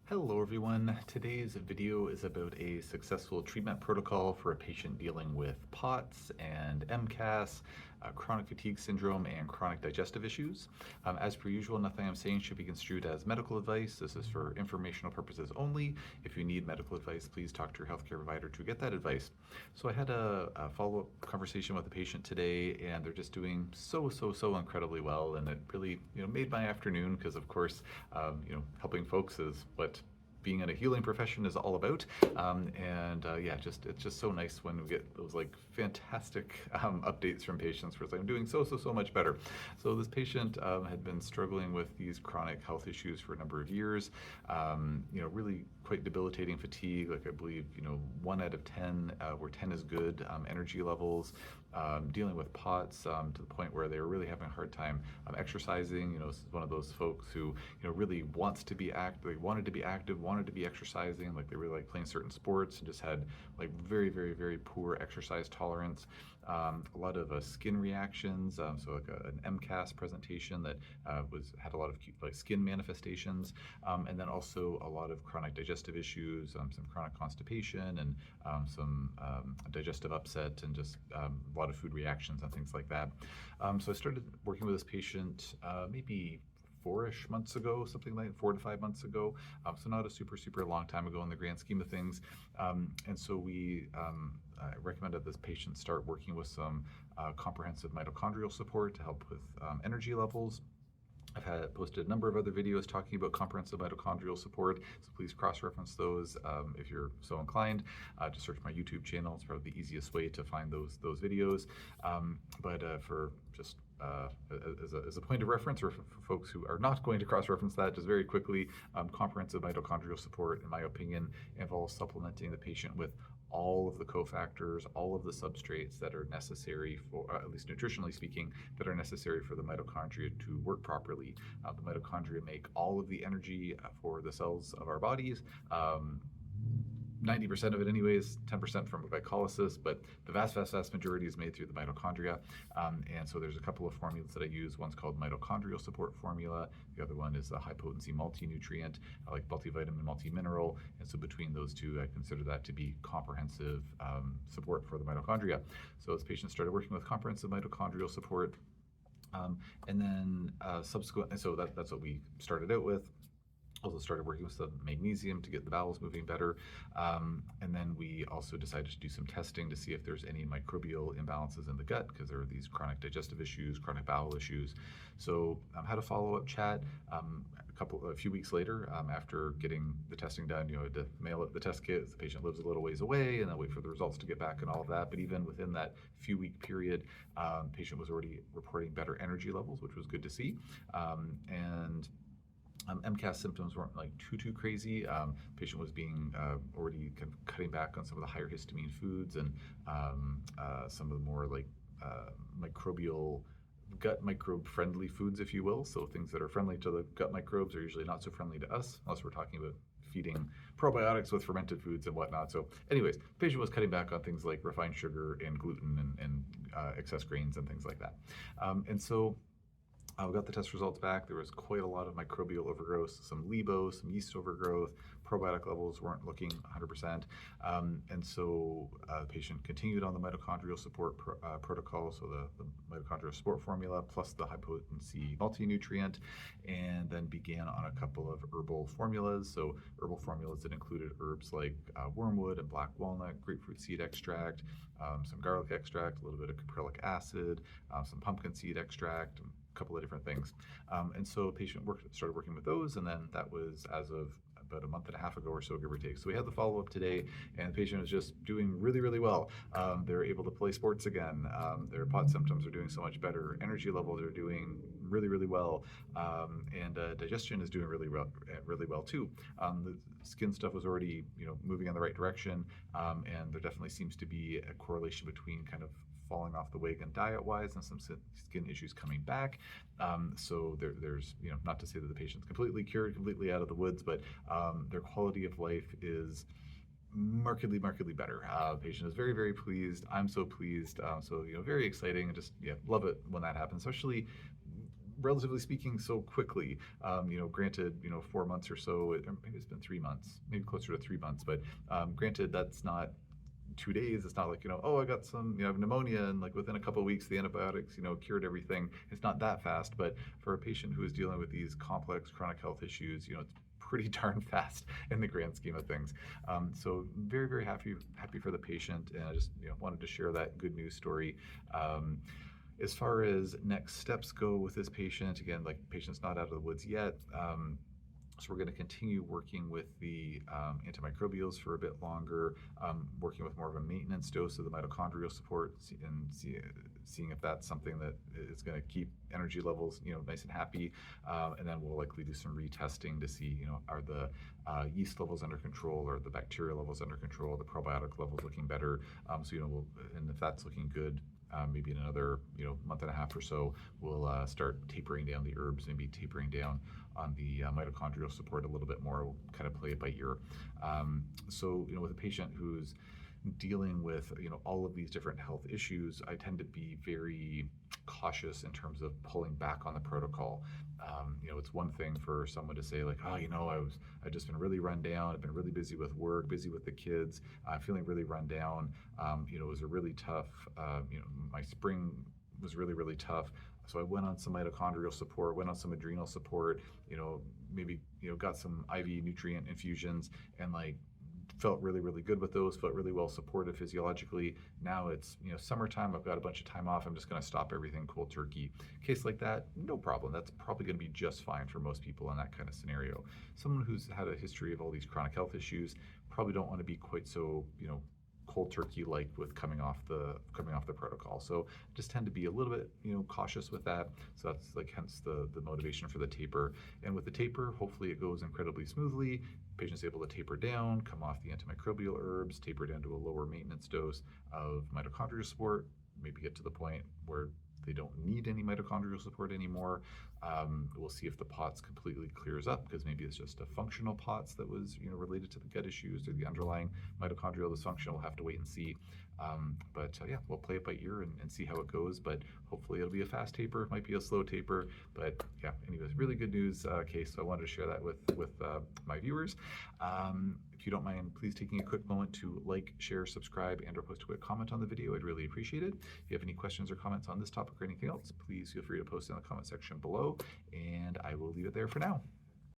Hello everyone. Today's video is about a successful treatment protocol for a patient dealing with POTS and MCAS, chronic fatigue syndrome, and chronic digestive issues. As per usual, nothing I'm saying should be construed as medical advice. This is for informational purposes only. If you need medical advice, please talk to your healthcare provider to get that advice. So I had a follow-up conversation with a patient today, and they're just doing so incredibly well, and it really made my afternoon because of course helping folks is what being in a healing profession is all about. Yeah, it's just so nice when we get those like fantastic updates from patients where it's like, I'm doing so much better. So this patient had been struggling with these chronic health issues for a number of years. Really quite debilitating fatigue. Like I believe 1 out of 10, where 10 is good. Energy levels. Dealing with POTS to the point where they were really having a hard time exercising. This is one of those folks who really wants to be active. They wanted to be active, wanted to be exercising. Like they really like playing certain sports and just had like very poor exercise tolerance. A lot of skin reactions. So like an MCAS presentation that had a lot of like skin manifestations, and then also a lot of chronic digestive issues, some chronic constipation, and some digestive upset, and just a lot of food reactions and things like that. So I started working with this patient maybe 4-ish months ago, something like 4 to 5 months ago. So not a super long time ago in the grand scheme of things. And so I recommended this patient start working with some comprehensive mitochondrial support to help with energy levels. I've posted a number of other videos talking about comprehensive mitochondrial support, so please cross-reference those if you're so inclined. Just search my YouTube channel. It's probably the easiest way to find those videos. For just as a point of reference, or for folks who are not going to cross-reference that, just very quickly, comprehensive mitochondrial support, in my opinion, involves supplementing the patient with all of the cofactors, all of the substrates that are necessary for, at least nutritionally speaking, that are necessary for the mitochondria to work properly. The mitochondria make all of the energy for the cells of our bodies. 90% of it anyways, 10% from glycolysis, but the vast majority is made through the mitochondria. And so there's a couple of formulas that I use. One's called mitochondrial support formula. The other one is a high potency multi-nutrient, like multivitamin, multi-mineral. And so between those two, I consider that to be comprehensive support for the mitochondria. So this patient started working with comprehensive mitochondrial support. And then subsequently, so that's what we started out with. Also started working with some magnesium to get the bowels moving better. And then we also decided to do some testing to see if there's any microbial imbalances in the gut, because there are these chronic digestive issues, chronic bowel issues. So had a follow-up chat a few weeks later after getting the testing done. I had to mail it the test kit. The patient lives a little ways away, and then wait for the results to get back and all of that. But even within that few-week period, patient was already reporting better energy levels, which was good to see. MCAS symptoms weren't like too crazy. Patient was being already kind of cutting back on some of the higher histamine foods, and some of the more like microbial, gut microbe friendly foods, if you will. So things that are friendly to the gut microbes are usually not so friendly to us, unless we're talking about feeding probiotics with fermented foods and whatnot. So anyways, the patient was cutting back on things like refined sugar and gluten and excess grains and things like that. And so we got the test results back. There was quite a lot of microbial overgrowth, some LIBO, some yeast overgrowth. Probiotic levels weren't looking 100%. And so the patient continued on the mitochondrial support protocol, so the mitochondrial support formula plus the high potency multi-nutrient, and then began on a couple of herbal formulas. So herbal formulas that included herbs like wormwood and black walnut, grapefruit seed extract, some garlic extract, a little bit of caprylic acid, some pumpkin seed extract, couple of different things. And so the patient started working with those, and then that was as of about a month and a half ago or so, give or take. So we had the follow-up today, and the patient is just doing really well. They're able to play sports again. Their POT symptoms are doing so much better. Energy levels are doing really well, and digestion is doing really well too. The skin stuff was already moving in the right direction, and there definitely seems to be a correlation between kind of falling off the wagon diet-wise and some skin issues coming back. So there's, not to say that the patient's completely cured, completely out of the woods, but their quality of life is markedly better. The patient is very pleased. I'm so pleased. So very exciting, and just love it when that happens, especially relatively speaking, so quickly. Granted, 4 months or so, or maybe it's been 3 months, maybe closer to 3 months, but granted, that's not 2 days. It's not like, oh, I got some, I have pneumonia, and like within a couple of weeks, the antibiotics, cured everything. It's not that fast, but for a patient who is dealing with these complex chronic health issues, it's pretty darn fast in the grand scheme of things. So very, very happy for the patient, and I just wanted to share that good news story. As far as next steps go with this patient, again, like patient's not out of the woods yet. So we're going to continue working with the antimicrobials for a bit longer, working with more of a maintenance dose of the mitochondrial support, and seeing if that's something that is going to keep energy levels, nice and happy. And then we'll likely do some retesting to see, are the yeast levels under control, or the bacteria levels under control, the probiotic levels looking better. And if that's looking good, maybe in another month and a half or so, we'll start tapering down the herbs, maybe tapering down on the mitochondrial support a little bit more. We'll kind of play it by ear. So with a patient who's dealing with all of these different health issues, I tend to be very cautious in terms of pulling back on the protocol. It's one thing for someone to say like, oh, I've just been really run down. I've been really busy with work, busy with the kids. I'm feeling really run down. It was a really tough, my spring was really, really tough. So I went on some mitochondrial support, went on some adrenal support, maybe, got some IV nutrient infusions, and like felt really, really good with those, felt really well supported physiologically. Now it's, summertime, I've got a bunch of time off, I'm just going to stop everything cold turkey. Case like that, no problem. That's probably going to be just fine for most people in that kind of scenario. Someone who's had a history of all these chronic health issues probably don't want to be quite so, cold turkey like with coming off the protocol. So just tend to be a little bit cautious with that. So that's like hence the motivation for the taper. And with the taper, hopefully it goes incredibly smoothly. Patient's able to taper down, come off the antimicrobial herbs, taper down to a lower maintenance dose of mitochondrial support, maybe get to the point where they don't need any mitochondrial support anymore. We'll see if the POTS completely clears up, because maybe it's just a functional POTS that was related to the gut issues or the underlying mitochondrial dysfunction. We'll have to wait and see. But yeah, we'll play it by ear and see how it goes. But hopefully it'll be a fast taper, might be a slow taper. But yeah, anyways, really good news case. So I wanted to share that with my viewers. If you don't mind, please taking a quick moment to like, share, subscribe, and or post a quick comment on the video. I'd really appreciate it. If you have any questions or comments on this topic or anything else, please feel free to post in the comment section below, and I will leave it there for now.